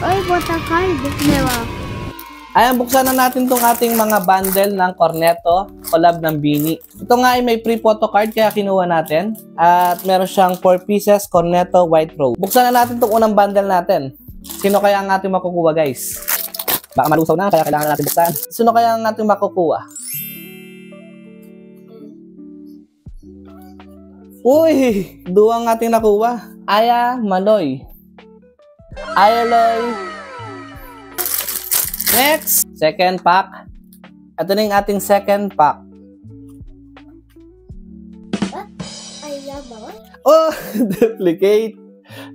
Oy, photocard. Diba? Ayan, buksan na natin tong ating mga bundle ng Cornetto, collab ng Bini. Ito nga ay may free photocard kaya kinuha natin. At meron siyang 4 pieces Cornetto White Rose. Buksan na natin tong unang bundle natin. Sino kaya ang ating makukuha, guys? Baka malusaw na kaya kailangan natin buksan. Sino kaya ang ating makukuha? Uy! Duwang ating nakuha. Aya Maloy. Ayaloy. Next, second pack. Ito na yung ating second pack. Oh, duplicate.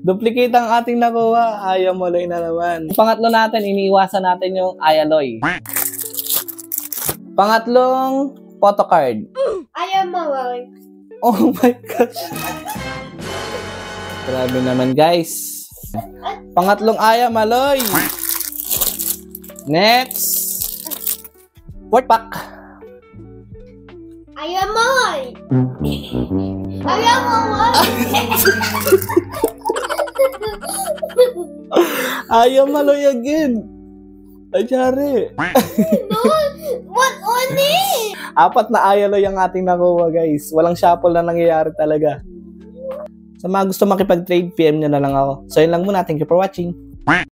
Duplicate ang ating nakuha. Ayaw Maloy na naman. Pangatlo natin, iniiwasan natin yung Ayaloy. Pangatlong photocard. Ayaw Maloy. Oh my gosh. Grabe naman, guys. Pangatlong Aya Maloy. Next. Fourth pack. Ayaw Maloy. Ayaw Maloy. Aya Maloy again. Ayari. No, what on it? 4 na Ayaloy ang ating nakuha, guys. Walang shuffle na nangyayari talaga. Sa mga gusto makipag-trade, PM nyo na lang ako. So yun lang muna. Thank you for watching.